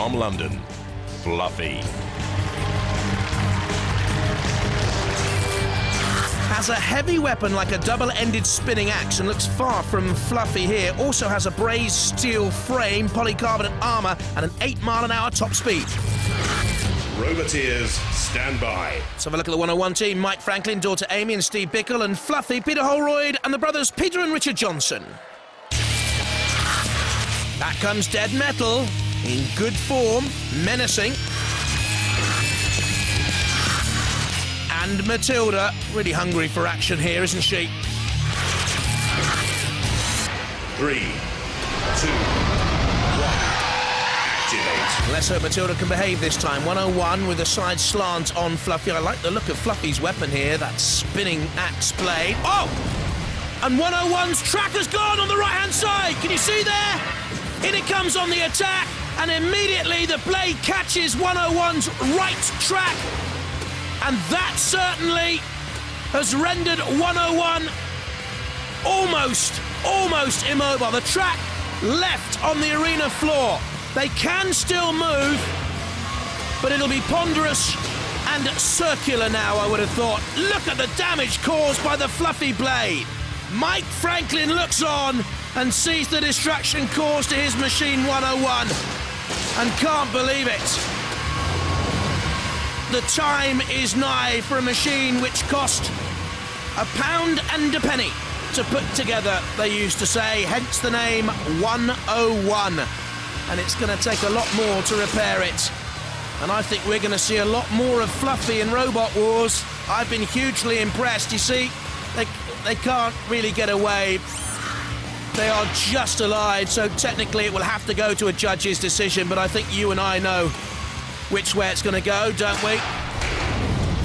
from London, Fluffy. Has a heavy weapon like a double-ended spinning axe and looks far from fluffy here. Also has a brazed steel frame, polycarbonate armour and an 8-mile-an-hour top speed. Roboteers, stand by. Let's have a look at the 101 team. Mike Franklin, daughter Amy and Steve Bickle, and Fluffy, Peter Holroyd and the brothers Peter and Richard Johnson. Back comes Dead Metal, in good form, menacing. And Matilda, really hungry for action here, isn't she? 3, 2, 1, activate. Let's hope Matilda can behave this time. 101 with a side slant on Fluffy. I like the look of Fluffy's weapon here, that spinning axe blade. Oh! And 101's track has gone on the right-hand side. Can you see there? In it comes on the attack, and immediately the blade catches 101's right track. And that certainly has rendered 101 almost immobile. The track left on the arena floor. They can still move, but it'll be ponderous and circular now, I would have thought. Look at the damage caused by the Fluffy blade. Mike Franklin looks on and sees the destruction caused to his machine 101 and can't believe it. The time is nigh for a machine which cost £1 and a penny to put together, they used to say, hence the name 101. And it's going to take a lot more to repair it. And I think we're going to see a lot more of Fluffy in Robot Wars. I've been hugely impressed. You see, they can't really get away. They are just allied, so technically it will have to go to a judge's decision, but I think you and I know which way it's going to go, don't we?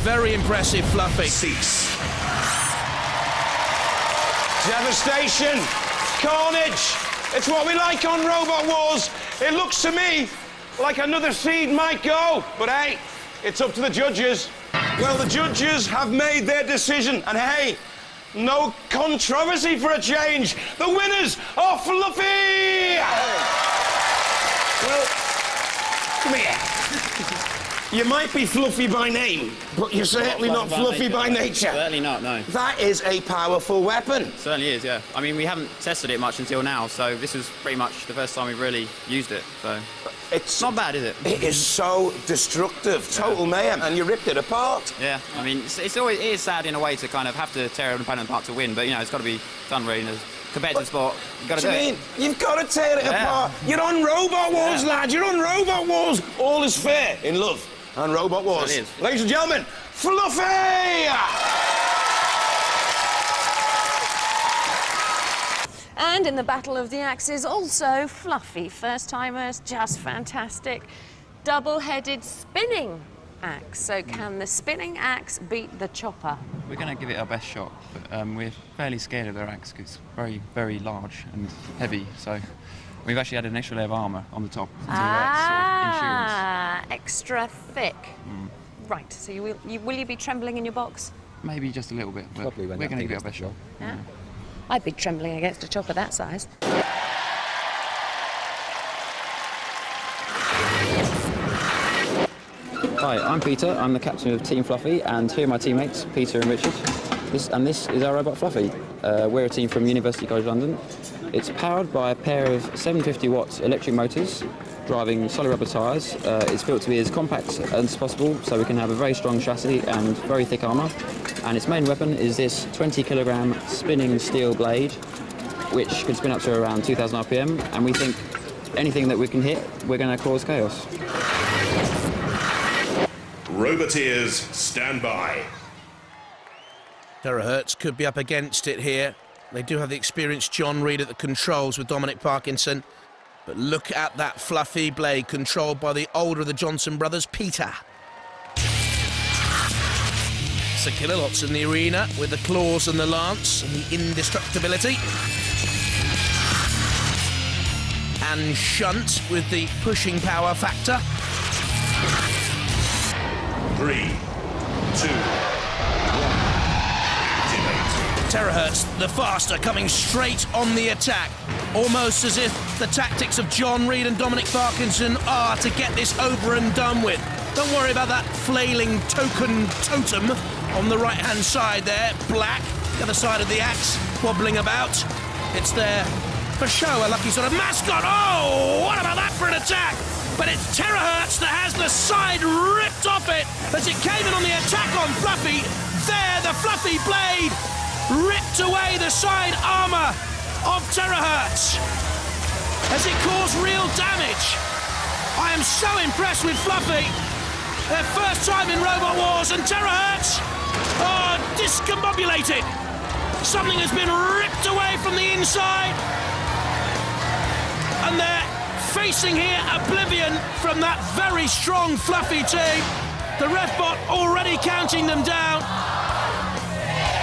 Very impressive, Fluffy. Cease. Devastation, carnage. It's what we like on Robot Wars. It looks to me like another seed might go, but hey, it's up to the judges. Well, the judges have made their decision, and hey, no controversy for a change. The winners are Fluffy! Well, come here. You might be fluffy by name, but you're certainly not fluffy by nature. Certainly not, no. That is a powerful weapon. Certainly is, yeah. I mean, we haven't tested it much until now, so this was pretty much the first time we really used it, so... It's not bad, is it? It is so destructive, total mayhem, and you ripped it apart. Yeah, I mean, it is sad in a way to kind of have to tear an opponent apart to win, but, you know, it's got to be done really in a competitive sport. You've got to do it. You've got to tear it apart. You're on Robot Wars, lad. You're on Robot Wars. All is fair in love and Robot Wars. It is. Ladies and gentlemen, Fluffy! And in the Battle of the Axes, also Fluffy. First-timers, just fantastic. Double-headed spinning axe. So can the spinning axe beat the chopper? We're going to give it our best shot, but we're fairly scared of their axe because it's very, very large and heavy. So we've actually had an extra layer of armour on the top. Extra thick. Right, so will you be trembling in your box? Maybe just a little bit, but we're going to give it our best shot. Yeah. I'd be trembling against a chopper that size. Hi, I'm Peter. I'm the captain of Team Fluffy, and here are my teammates, Peter and Richard. This is our robot Fluffy. We're a team from University College London. It's powered by a pair of 750-watt electric motors driving solid rubber tyres. It's built to be as compact as possible so we can have a very strong chassis and very thick armour. And its main weapon is this 20-kilogram spinning steel blade, which can spin up to around 2,000 RPM, and we think anything that we can hit, we're going to cause chaos. Roboteers, stand by. Terrorhurtz could be up against it here. They do have the experienced John Reed at the controls with Dominic Parkinson. But look at that Fluffy blade controlled by the older of the Johnson brothers, Peter. Sir Killalot's in the arena with the claws and the lance and the indestructibility. And Shunt with the pushing power factor. 3, 2, 1, activate. Terrorhurtz, the faster, coming straight on the attack. Almost as if the tactics of John Reed and Dominic Parkinson are to get this over and done with. Don't worry about that flailing token totem on the right-hand side there, black, the other side of the axe, wobbling about. It's there for show, a lucky sort of mascot. Oh, what about that for an attack? But it's Terrorhurtz that has the side ripped off it as it came in on the attack on Fluffy. There, the Fluffy blade ripped away the side armour of Terrorhurtz as it caused real damage. I am so impressed with Fluffy. Their first time in Robot Wars, and Terrorhurtz are discombobulated. Something has been ripped away from the inside, and they're facing here oblivion from that very strong Fluffy team. The Refbot already counting them down.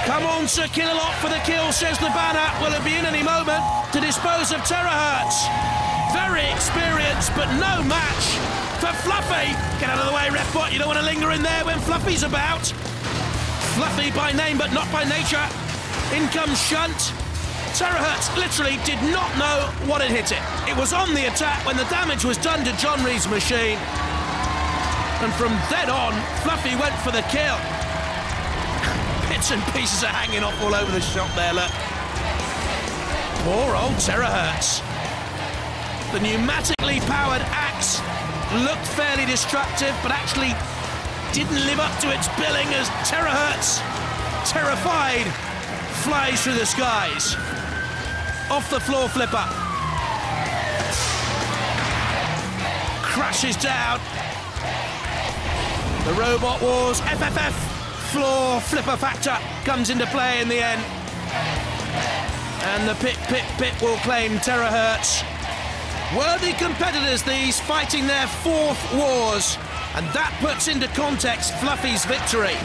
Come on, Sir Killalot for the kill, says the banner. Will it be in any moment to dispose of Terrorhurtz? Very experienced, but no match for Fluffy. Get out of the way, Refbot. You don't want to linger in there when Fluffy's about. Fluffy by name, but not by nature. In comes Shunt. Terrorhurtz literally did not know what had hit it. It was on the attack when the damage was done to John Reed's machine. And from then on, Fluffy went for the kill. Bits and pieces are hanging off all over the shop there, look. Poor old Terrorhurtz. The pneumatically powered axe looked fairly destructive, but actually didn't live up to its billing as Terrorhurtz, terrified, flies through the skies. Off the floor flipper. Crashes down. The Robot Wars FFF floor flipper factor comes into play in the end. And the pit will claim Terrorhurtz. Worthy competitors, these, fighting their fourth wars. And that puts into context Fluffy's victory.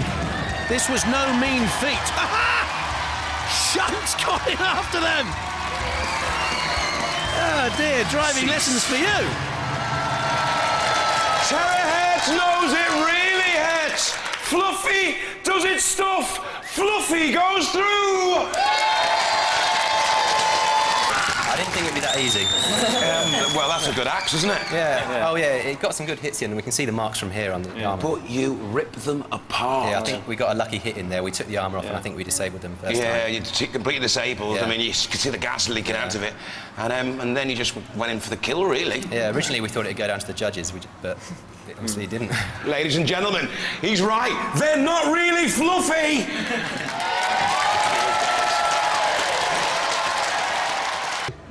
This was no mean feat. Aha! Shunt's got in after them. Oh dear, driving lessons for you. Terrorhurtz knows it really hurts. Fluffy does its stuff. Fluffy goes through. I didn't think it'd be that easy. Well, that's a good axe, isn't it? Yeah. Oh, yeah, it got some good hits in, and we can see the marks from here on the armour. But you rip them apart. Yeah, I think we got a lucky hit in there. We took the armour off, and I think we disabled them first time. You completely disabled. Yeah. I mean, you could see the gas leaking out of it. And then you just went in for the kill, really. Yeah, originally we thought it'd go down to the judges, but obviously it didn't. Ladies and gentlemen, he's right. They're not really Fluffy.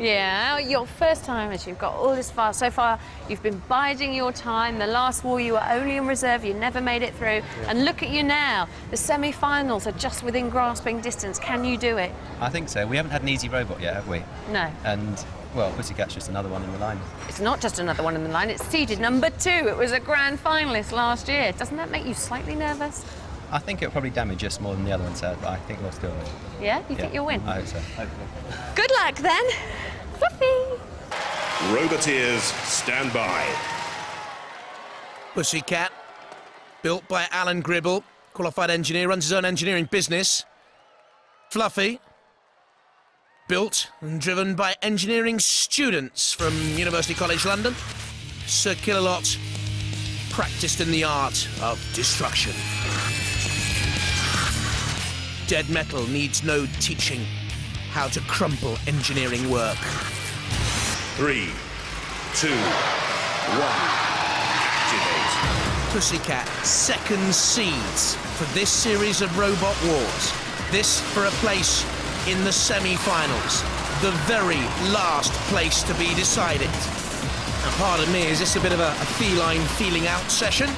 Yeah, your first time as you've got all this far. So far, you've been biding your time. The last war, you were only in reserve. You never made it through. Yeah. And look at you now. The semi-finals are just within grasping distance. Can you do it? I think so. We haven't had an easy robot yet, have we? No. And, well, Pussycat's just another one in the line. It's not just another one in the line. It's seeded number 2. It was a grand finalist last year. Doesn't that make you slightly nervous? I think it'll probably damage us more than the other one said, but I think we'll still win. Yeah? You think you'll win? I hope so. Hopefully. Good luck, then. Fluffy! Roboteers, stand by. Pussycat, built by Alan Gribble, qualified engineer, runs his own engineering business. Fluffy, built and driven by engineering students from University College London. Sir Killalot, practiced in the art of destruction. Dead Metal needs no teaching how to crumple engineering work. 3, 2, 1. Activate. Pussycat, second seeds for this series of Robot Wars. This for a place in the semi-finals. The very last place to be decided. Now, pardon me, is this a bit of a feline feeling out session?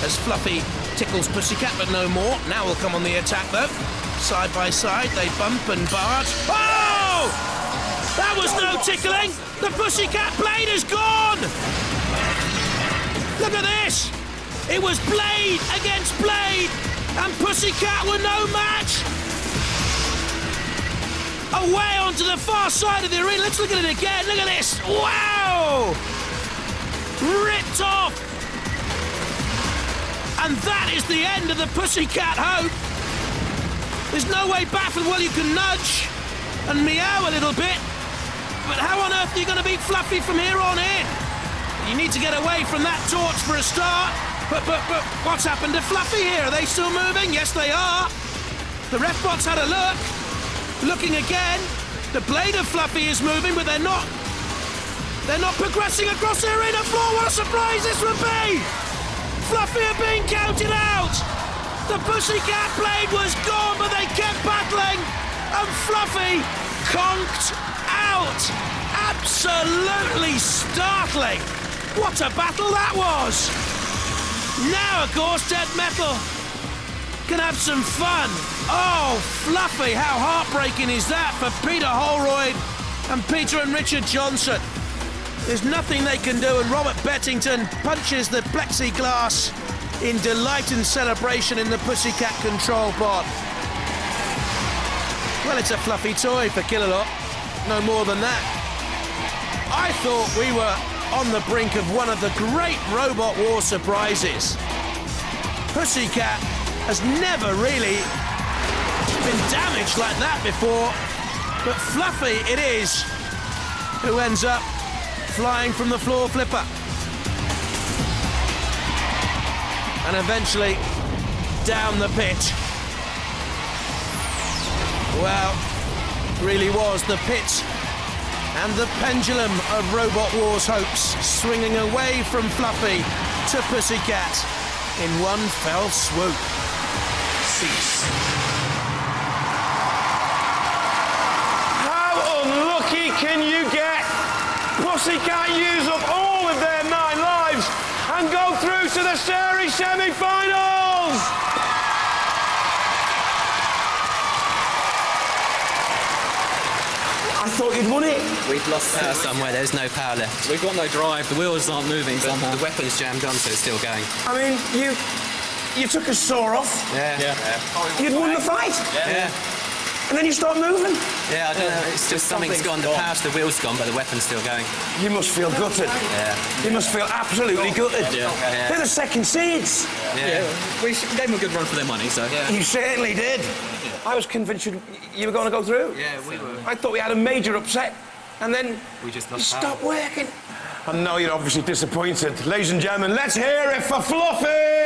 As Fluffy tickles Pussycat, but no more. Now we'll come on the attack, though. Side by side, they bump and barge. Oh! That was no tickling! The Pussycat blade is gone! Look at this! It was blade against blade, and Pussycat were no match! Away onto the far side of the arena. Let's look at it again. Look at this! Wow! Ripped off! And that is the end of the Pussycat hope. There's no way back from, well, you can nudge and meow a little bit, but how on earth are you going to beat Fluffy from here on in? You need to get away from that torch for a start. But what's happened to Fluffy here? Are they still moving? Yes, they are. The ref bot's had a look. Looking again. The blade of Fluffy is moving, but they're not progressing across the arena floor. What a surprise this would be! Fluffy are being counted out. The Pussycat blade was gone, but they kept battling, and Fluffy conked out. Absolutely startling. What a battle that was! Now, of course, Dead Metal can have some fun. Oh, Fluffy, how heartbreaking is that for Peter Holroyd and Peter and Richard Johnson? There's nothing they can do, and Robert Bettington punches the plexiglass in delight and celebration in the Pussycat control pod. Well, it's a fluffy toy for Killalot, no more than that. I thought we were on the brink of one of the great Robot War surprises. Pussycat has never really been damaged like that before, but Fluffy it is who ends up flying from the floor flipper. And eventually down the pit. Well, really was the pit and the pendulum of Robot War's hopes swinging away from Fluffy to Pussycat in one fell swoop. Cease. How unlucky can you get? Pussycat use up all of their 9 lives and go through to the series semi-finals! I thought you'd won it. We've lost power somewhere, there's no power left. We've got no drive, the wheels aren't moving somehow. The weapon's jammed on, so it's still going. I mean, you took a saw off. Yeah. You'd won the fight. Yeah. And then you start moving. Yeah, I don't know, it's just something's gone. The power to the wheel's gone, but the weapon's still going. You must feel gutted. Yeah. You must feel absolutely gutted. Yeah. They're the second seeds. Yeah. We gave them a good run for their money, so... Yeah. You certainly did. I was convinced you were going to go through. Yeah, we were. I thought we had a major upset, and then We just you lost power. stopped working. I know you're obviously disappointed. Ladies and gentlemen, let's hear it for Fluffy!